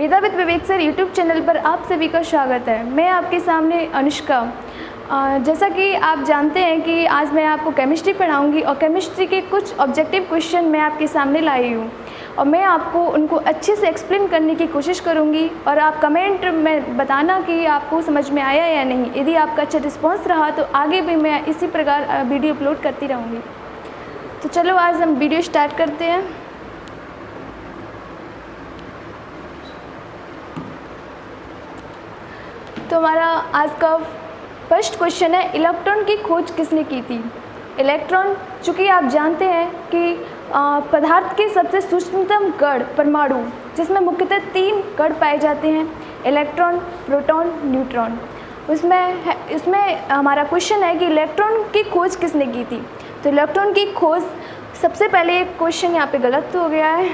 वेदाविद विवेक sir YouTube channel पर आप सभी का स्वागत है। मैं आपके सामने अनुष्का। जैसा कि आप जानते हैं कि आज मैं आपको केमिस्ट्री पढ़ाऊंगी और केमिस्ट्री के कुछ ऑब्जेक्टिव क्वेश्चन मैं आपके सामने लाई हूँ और मैं आपको उनको अच्छे से एक्सप्लेन करने की कोशिश करूँगी और आप कमेंट में बताना कि आपको समझ में आया या नहीं। यदि आपका अच्छा रिस्पॉन्स रहा तो आगे भी मैं इसी प्रकार वीडियो अपलोड करती रहूँगी। तो चलो आज हम वीडियो स्टार्ट करते हैं। तो हमारा आज का फर्स्ट क्वेश्चन है, इलेक्ट्रॉन की खोज किसने की थी। इलेक्ट्रॉन, चूँकि आप जानते हैं कि पदार्थ के सबसे सूक्ष्मतम कण परमाणु, जिसमें मुख्यतः 3 कण पाए जाते हैं, इलेक्ट्रॉन, प्रोटॉन, न्यूट्रॉन। उसमें हमारा क्वेश्चन है कि इलेक्ट्रॉन की खोज किसने की थी। तो इलेक्ट्रॉन की खोज, सबसे पहले एक क्वेश्चन यहाँ पे गलत हो गया है।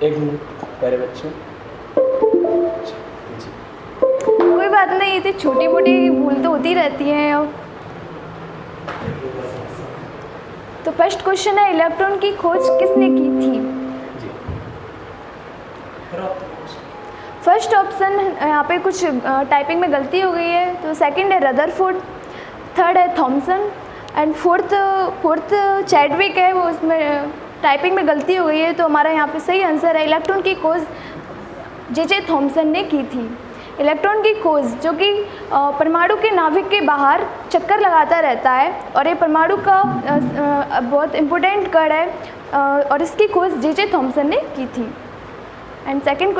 एक मिनट प्यारे बच्चों, कोई बात नहीं, ये छोटी मोटी भूल तो होती रहती हैं। तो फर्स्ट क्वेश्चन है, इलेक्ट्रॉन की खोज किसने की थी। फर्स्ट ऑप्शन यहाँ पे कुछ टाइपिंग में गलती हो गई है, तो सेकंड है रदरफोर्ड, थर्ड है थॉमसन एंड फोर्थ चैडविक है, वो उसमें टाइपिंग में गलती हो गई है। तो हमारा यहाँ पे सही आंसर है, इलेक्ट्रॉन की खोज जे थॉमसन ने की थी। इलेक्ट्रॉन की खोज, जो कि परमाणु के नाभिक के बाहर चक्कर लगाता रहता है और ये परमाणु का बहुत इम्पोर्टेंट कण है और इसकी खोज जे थॉमसन ने की थी। एंड सेकंड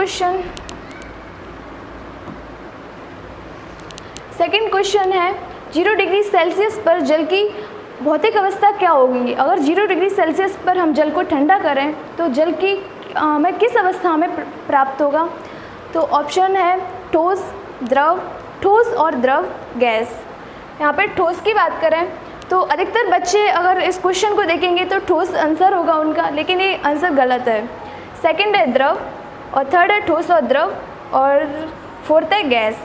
क्वेश्चन है, 0 डिग्री सेल्सियस पर जल की भौतिक अवस्था क्या होगी। अगर 0 डिग्री सेल्सियस पर हम जल को ठंडा करें तो जल की हमें किस अवस्था में प्राप्त होगा। तो ऑप्शन है ठोस, द्रव, ठोस और द्रव गैस। यहाँ पे ठोस की बात करें तो अधिकतर बच्चे अगर इस क्वेश्चन को देखेंगे तो ठोस आंसर होगा उनका, लेकिन ये आंसर गलत है। सेकंड है द्रव और थर्ड है ठोस और द्रव और फोर्थ है गैस।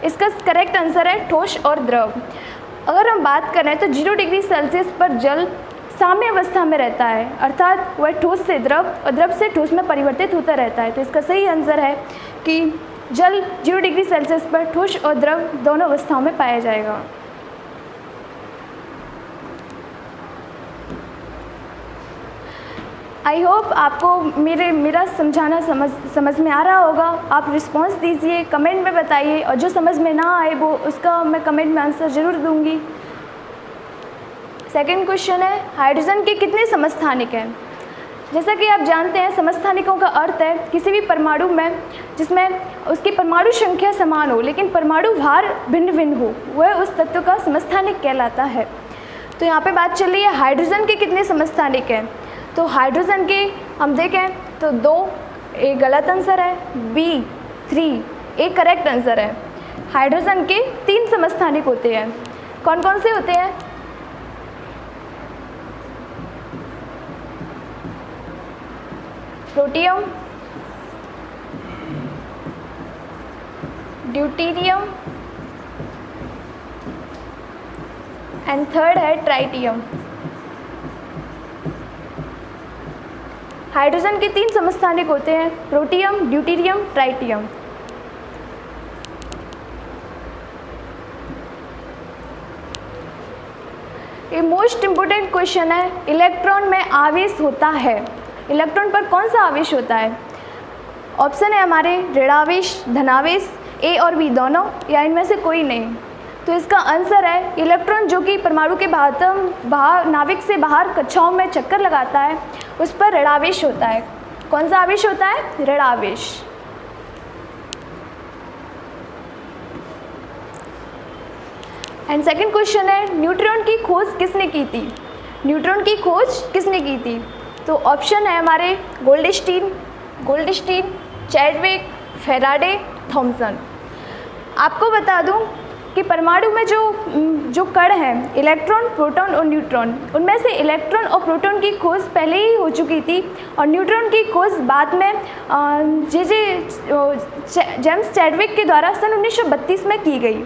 इसका करेक्ट आंसर है ठोस और द्रव। अगर हम बात करें तो 0 डिग्री सेल्सियस पर जल साम्य अवस्था में रहता है, अर्थात वह ठोस से द्रव और द्रव से ठोस में परिवर्तित होता रहता है। तो इसका सही आंसर है कि जल 0 डिग्री सेल्सियस पर ठोस और द्रव दोनों अवस्थाओं में पाया जाएगा। आई होप आपको मेरा समझाना समझ में आ रहा होगा। आप रिस्पांस दीजिए, कमेंट में बताइए और जो समझ में ना आए वो उसका मैं कमेंट में आंसर ज़रूर दूंगी। सेकंड क्वेश्चन है, हाइड्रोजन के कितने समस्थानिक हैं। जैसा कि आप जानते हैं, समस्थानिकों का अर्थ है किसी भी परमाणु में जिसमें उसकी परमाणु संख्या समान हो लेकिन परमाणु भार भिन्न भिन्न हो, वह उस तत्व का समस्थानिक कहलाता है। तो यहाँ पे बात चल रही है हाइड्रोजन के कितने समस्थानिक हैं। तो हाइड्रोजन के हम देखें तो 2 एक गलत आंसर है, B 3 एक करेक्ट आंसर है। हाइड्रोजन के 3 समस्थानिक होते हैं। कौन कौन से होते हैं। प्रोटियम, ड्यूटेरियम एंड थर्ड है ट्राइटियम। हाइड्रोजन के 3 समस्थानिक होते हैं, प्रोटियम, ड्यूटेरियम, ट्राइटियम। ये मोस्ट इम्पोर्टेंट क्वेश्चन है, इलेक्ट्रॉन में आवेश होता है। इलेक्ट्रॉन पर कौन सा आवेश होता है। ऑप्शन है हमारे ऋणावेश, धनावेश, ए और बी दोनों या इनमें से कोई नहीं। तो इसका आंसर है इलेक्ट्रॉन, जो कि परमाणु के बाहर नाभिक से बाहर कक्षाओं में चक्कर लगाता है, उस पर ऋणावेश होता है। कौन सा आवेश होता है, ऋणावेश। एंड सेकंड क्वेश्चन है, न्यूट्रॉन की खोज किसने की थी। न्यूट्रॉन की खोज किसने की थी। तो ऑप्शन है हमारे गोल्डस्टीन, चैडविक, फैराडे, थॉमसन। आपको बता दूं कि परमाणु में जो कण हैं, इलेक्ट्रॉन, प्रोटॉन और न्यूट्रॉन, उनमें से इलेक्ट्रॉन और प्रोटॉन की खोज पहले ही हो चुकी थी और न्यूट्रॉन की खोज बाद में जेम्स चैडविक के द्वारा सन 1932 में की गई।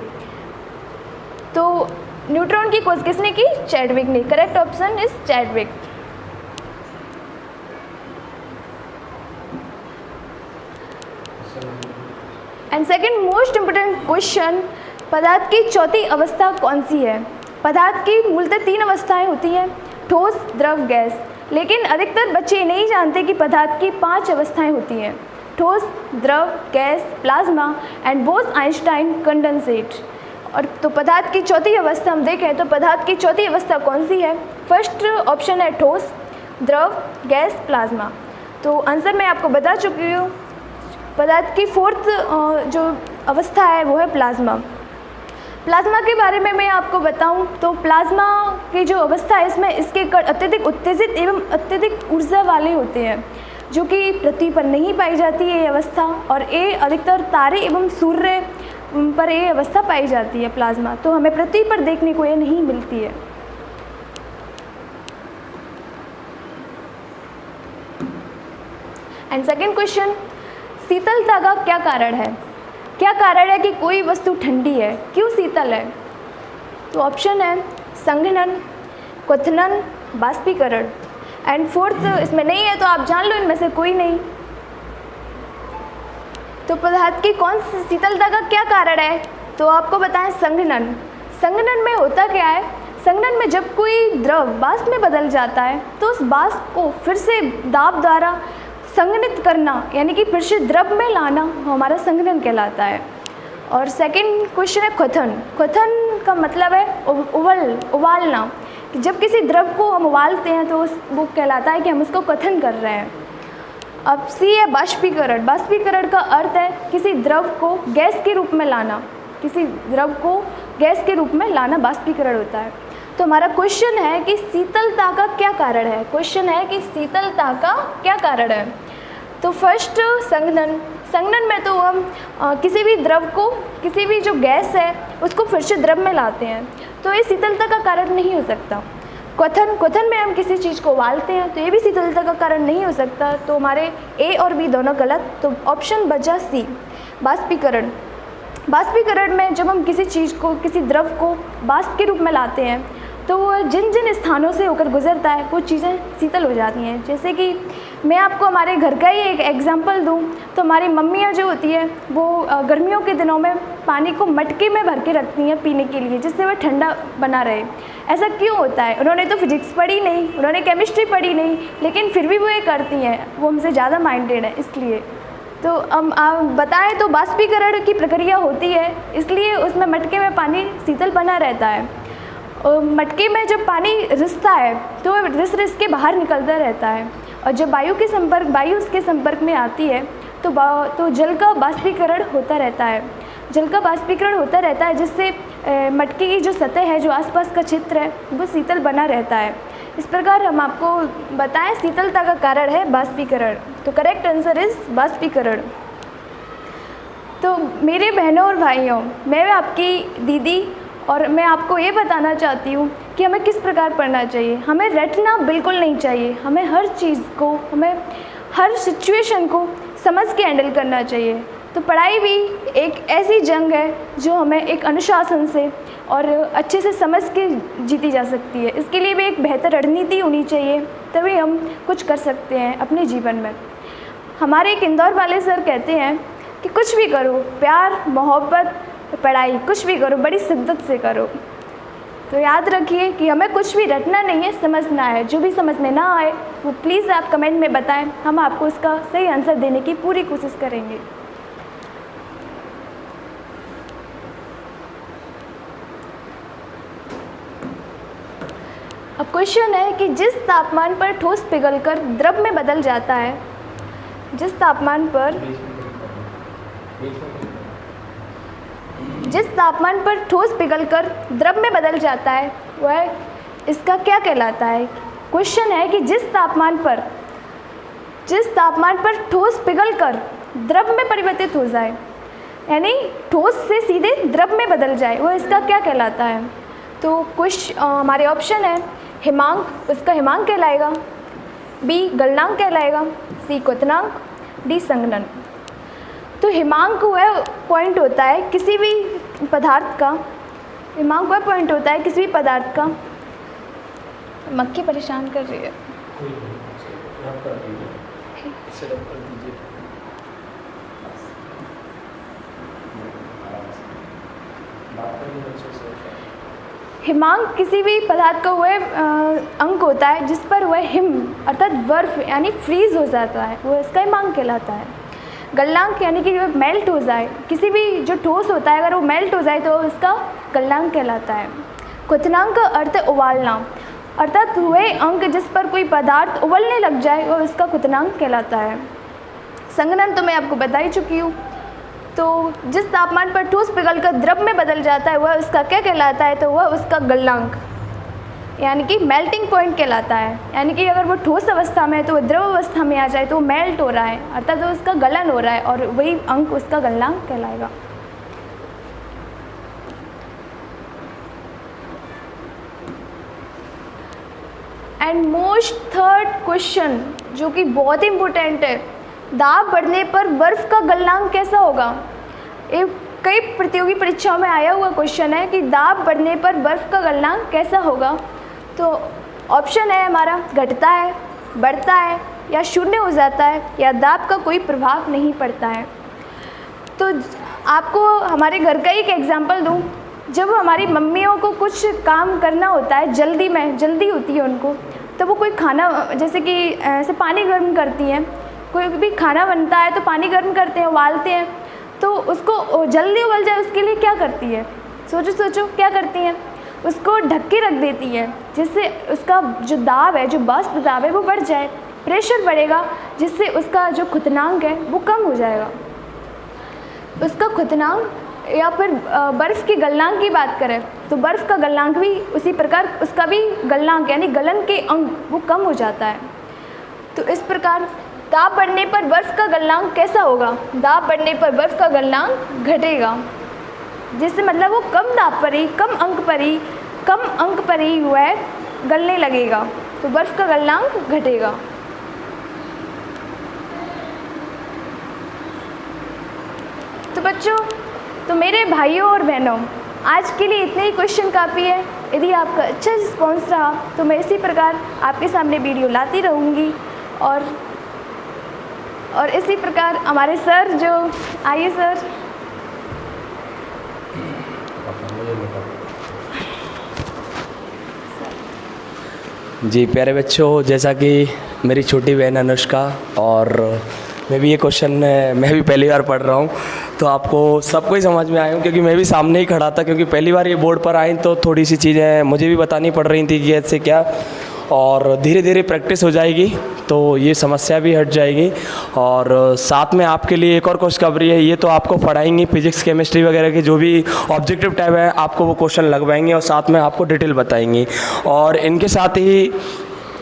तो न्यूट्रॉन की खोज किसने की? चैडविक ने। Correct option is Chadwick. And second most important question, पदार्थ की चौथी अवस्था कौन सी है? पदार्थ की मूलतः 3 अवस्थाएं होती हैं, ठोस, द्रव, गैस। लेकिन अधिकतर बच्चे नहीं जानते कि पदार्थ की 5 अवस्थाएं होती हैं, ठोस, द्रव, गैस, प्लाज्मा एंड बोस-आइंस्टाइन कंडेंसेट। और तो पदार्थ की चौथी अवस्था हम देखें तो पदार्थ की चौथी अवस्था कौन सी है? फर्स्ट ऑप्शन है ठोस, द्रव, गैस, प्लाज्मा। तो आंसर मैं आपको बता चुकी हूँ। पदार्थ की 4th जो अवस्था है वो है प्लाज्मा। प्लाज्मा के बारे में मैं आपको बताऊं तो प्लाज्मा की जो अवस्था है इसमें इसके कण अत्यधिक उत्तेजित एवं अत्यधिक ऊर्जा वाले होते हैं, जो कि पृथ्वी पर नहीं पाई जाती है ये अवस्था, और ये अधिकतर तारे एवं सूर्य पर ये अवस्था पाई जाती है प्लाज्मा। तो हमें पृथ्वी पर देखने को ये नहीं मिलती है। एंड सेकेंड क्वेश्चन, शीतलता का क्या कारण है? क्या कारण है कि कोई वस्तु ठंडी है? क्यों शीतल है? तो ऑप्शन है संघनन, क्वथनन, बाष्पीकरण। एंड 4th इसमें नहीं है तो आप जान लो इनमें से कोई नहीं। तो पदार्थ की कौन सी शीतलता का क्या कारण है? तो आपको बताएं संघनन। संघनन में होता क्या है? संघनन में जब कोई द्रव वाष्प में बदल जाता है तो उस वाष्प को फिर से दाब द्वारा संघनित करना, यानी कि फिर से द्रव में लाना, हमारा संघनन कहलाता है। और सेकंड क्वेश्चन है क्वथन। क्वथन का मतलब है उबालना। जब किसी द्रव को हम उबालते हैं तो वो कहलाता है कि हम उसको क्वथन कर रहे हैं। अब सी है बाष्पीकरण। बाष्पीकरण का अर्थ है किसी द्रव को गैस के रूप में लाना। किसी द्रव को गैस के रूप में लाना बाष्पीकरण होता है। तो हमारा क्वेश्चन है कि शीतलता का क्या कारण है? क्वेश्चन है कि शीतलता का क्या कारण है? तो फर्स्ट संघनन। संघनन में तो हम किसी भी द्रव को, किसी भी जो गैस है उसको फिर से द्रव में लाते हैं, तो ये शीतलता का कारण नहीं हो सकता। क्वथन में हम किसी चीज़ को उबालते हैं तो ये भी शीतलता का कारण नहीं हो सकता। तो हमारे ए और बी दोनों गलत। तो ऑप्शन बचा सी बाष्पीकरण। बाष्पीकरण में जब हम किसी चीज़ को, किसी द्रव को वाष्प के रूप में लाते हैं तो वो जिन जिन स्थानों से होकर गुजरता है वो चीज़ें शीतल हो जाती हैं। जैसे कि मैं आपको हमारे घर का ही एक एग्जांपल दूं तो हमारी मम्मियाँ जो होती है वो गर्मियों के दिनों में पानी को मटके में भर के रखती हैं पीने के लिए, जिससे वह ठंडा बना रहे। ऐसा क्यों होता है? उन्होंने तो फिजिक्स पढ़ी नहीं, उन्होंने केमिस्ट्री पढ़ी नहीं, लेकिन फिर भी वो ये करती हैं। वो हमसे ज़्यादा माइंडेड है इसलिए। तो हम बताएं तो बाष्पीकरण की प्रक्रिया होती है, इसलिए उसमें मटके में पानी शीतल बना रहता है। और मटके में जब पानी रिसता है तो रिस के बाहर निकलता रहता है, और जब वायु उसके संपर्क में आती है तो जल का बाष्पीकरण होता रहता है। जल का बाष्पीकरण होता रहता है जिससे मटके की जो सतह है, जो आसपास का क्षेत्र है, वो शीतल बना रहता है। इस प्रकार हम आपको बताएं शीतलता का कारण है बाष्पीकरण। तो करेक्ट आंसर इज बाष्पीकरण। तो मेरे बहनों और भाइयों, मैं आपकी दीदी और मैं आपको ये बताना चाहती हूँ कि हमें किस प्रकार पढ़ना चाहिए। हमें रटना बिल्कुल नहीं चाहिए। हमें हर चीज़ को, हमें हर सिचुएशन को समझ के हैंडल करना चाहिए। तो पढ़ाई भी एक ऐसी जंग है जो हमें एक अनुशासन से और अच्छे से समझ के जीती जा सकती है। इसके लिए भी एक बेहतर रणनीति होनी चाहिए, तभी हम कुछ कर सकते हैं अपने जीवन में। हमारे एक इंदौर वाले सर कहते हैं कि कुछ भी करो, प्यार, मोहब्बत, पढ़ाई, कुछ भी करो बड़ी शिद्दत से करो। तो याद रखिए कि हमें कुछ भी रटना नहीं है, समझना है। जो भी समझ में ना आए वो प्लीज़ आप कमेंट में बताएं, हम आपको इसका सही आंसर देने की पूरी कोशिश करेंगे। अब क्वेश्चन है कि जिस तापमान पर ठोस पिघलकर द्रव में बदल जाता है, जिस तापमान पर ठोस पिघलकर द्रव में बदल जाता है वह इसका क्या कहलाता है? क्वेश्चन है कि जिस तापमान पर ठोस पिघलकर द्रव में परिवर्तित हो जाए, यानी ठोस से सीधे द्रव में बदल जाए, वह इसका क्या कहलाता है? तो हमारे ऑप्शन है हिमांक, इसका हिमांक कहलाएगा, बी गलनांक कहलाएगा, सी क्वथनांक, डी संघनन। तो हिमांक वह पॉइंट होता है किसी भी पदार्थ का दिमाग वह पॉइंट होता है किसी भी पदार्थ का। मक्खी परेशान कर रही है। कोई नहीं, रब कर दीजिए, इसे रब कर दीजिए। बात करिए बच्चों से। हिमांक किसी भी पदार्थ का वह अंग होता है जिस पर वह हिम अर्थात बर्फ यानी फ्रीज हो जाता है, वो इसका हिमांक कहलाता है। गलनांक यानी कि जो मेल्ट हो जाए, किसी भी जो ठोस होता है अगर वो मेल्ट हो जाए तो इसका गलनांक कहलाता है। क्वथनांक का अर्थ है उबालना, अर्थात वह अंग जिस पर कोई पदार्थ उबलने लग जाए वो इसका क्वथनांक कहलाता है। संघनन तो मैं आपको बता ही चुकी हूँ। तो जिस तापमान पर ठोस पिघलकर द्रव में बदल जाता है वह उसका क्या कहलाता है, तो वह उसका गलनांक यानी कि मेल्टिंग पॉइंट कहलाता है। यानी कि अगर वो ठोस अवस्था में है तो वो द्रव अवस्था में आ जाए तो वो मेल्ट हो रहा है, अर्थात वो उसका गलन हो रहा है और वही अंक उसका गलनांक कहलाएगा। एंड मोस्ट थर्ड क्वेश्चन जो कि बहुत ही इम्पोर्टेंट है, दाब बढ़ने पर बर्फ़ का गलनांक कैसा होगा। एक कई प्रतियोगी परीक्षाओं में आया हुआ क्वेश्चन है कि दाब बढ़ने पर बर्फ़ का गलनांक कैसा होगा। तो ऑप्शन है हमारा घटता है, बढ़ता है या शून्य हो जाता है या दाब का कोई प्रभाव नहीं पड़ता है। तो आपको हमारे घर का एक एग्जांपल दूँ। जब हमारी मम्मियों को कुछ काम करना होता है जल्दी होती है उनको, तो वो कोई खाना जैसे कि ऐसे पानी गर्म करती हैं, कोई भी खाना बनता है तो पानी गर्म करते हैं, उबालते हैं, तो उसको जल्दी उबल जाए उसके लिए क्या करती है, सोचो क्या करती हैं, उसको ढक के रख देती है जिससे उसका जो दाब है, जो वाष्प दाब है वो बढ़ जाए, प्रेशर बढ़ेगा जिससे उसका जो क्वथनांक है वो कम हो जाएगा। उसका क्वथनांक या फिर बर्फ़ के गलनांक की बात करें तो बर्फ़ का गलनांक भी उसी प्रकार उसका भी गलनांक यानी गलन के अंक वो कम हो जाता है। तो इस प्रकार दाब बढ़ने पर बर्फ़ का गलनांक कैसा होगा, दाब बढ़ने पर बर्फ़ का गलनांक घटेगा, जिससे मतलब वो कम दाब पर ही कम अंक पर ही वह गलने लगेगा, तो बर्फ़ का गलनांक घटेगा। तो बच्चों, तो मेरे भाइयों और बहनों, आज के लिए इतने ही क्वेश्चन काफ़ी है। यदि आपका अच्छा रिस्पॉन्स रहा तो मैं इसी प्रकार आपके सामने वीडियो लाती रहूँगी और इसी प्रकार हमारे सर जो आइए सर। जी प्यारे बच्चों, जैसा कि मेरी छोटी बहन अनुष्का और मैं भी ये क्वेश्चन मैं भी पहली बार पढ़ रहा हूँ, तो आपको सबको ही समझ में आया हूँ क्योंकि मैं भी सामने ही खड़ा था, क्योंकि पहली बार ये बोर्ड पर आई तो थोड़ी सी चीज़ें मुझे भी बतानी पड़ रही थी कि ऐसे क्या, और धीरे धीरे प्रैक्टिस हो जाएगी तो ये समस्या भी हट जाएगी। और साथ में आपके लिए एक और खुशखबरी है, ये तो आपको पढ़ाएंगी फिजिक्स केमिस्ट्री वगैरह के जो भी ऑब्जेक्टिव टाइप है आपको वो क्वेश्चन लगवाएंगे और साथ में आपको डिटेल बताएंगी। और इनके साथ ही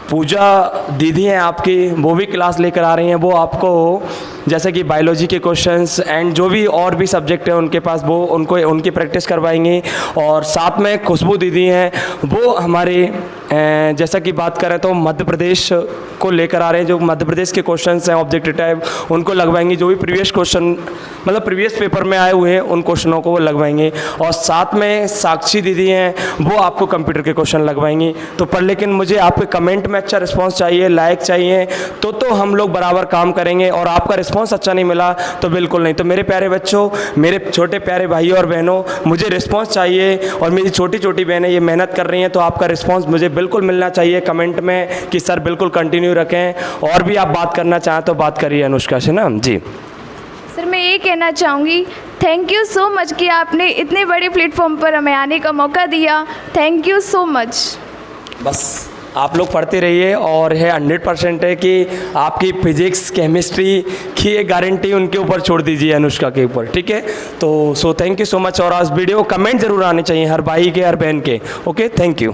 पूजा दीदी हैं आपकी, वो भी क्लास लेकर आ रही हैं, वो आपको जैसे कि बायोलॉजी के क्वेश्चंस एंड जो भी और भी सब्जेक्ट हैं उनके पास वो उनकी प्रैक्टिस करवाएंगी। और साथ में खुशबू दीदी हैं, वो हमारे जैसा कि बात करें तो मध्य प्रदेश को लेकर आ रहे हैं, जो मध्य प्रदेश के क्वेश्चंस हैं ऑब्जेक्टिव टाइप उनको लगवाएंगी, जो भी प्रीवियस क्वेश्चन मतलब प्रीवियस पेपर में आए हुए हैं उन क्वेश्चनों को वो लगवाएंगे। और साथ में साक्षी दीदी हैं, वो आपको कंप्यूटर के क्वेश्चन लगवाएंगी। तो पर लेकिन मुझे आपके कमेंट में अच्छा रिस्पॉन्स चाहिए, लाइक चाहिए, तो हम लोग बराबर काम करेंगे। और आपका रिस्पॉन्स अच्छा नहीं मिला तो बिल्कुल नहीं। तो मेरे प्यारे बच्चों, मेरे छोटे प्यारे भाइयों और बहनों, मुझे रिस्पॉन्स चाहिए और मेरी छोटी छोटी बहनें ये मेहनत कर रही हैं, तो आपका रिस्पॉन्स मुझे बिल्कुल मिलना चाहिए कमेंट में कि सर बिल्कुल कंटिन्यू रखें। और भी आप बात करना चाहें तो बात करिए अनुष्का से ना। जी सर, मैं ये कहना चाहूँगी थैंक यू सो मच कि आपने इतने बड़े प्लेटफॉर्म पर हमें आने का मौका दिया। Thank you so much. बस आप लोग पढ़ते रहिए और है 100% है कि आपकी फिजिक्स केमिस्ट्री की एक गारंटी उनके ऊपर छोड़ दीजिए, अनुष्का के ऊपर, ठीक है। तो थैंक यू सो मच। और आज वीडियो कमेंट ज़रूर आने चाहिए हर भाई के हर बहन के। Okay, thank you.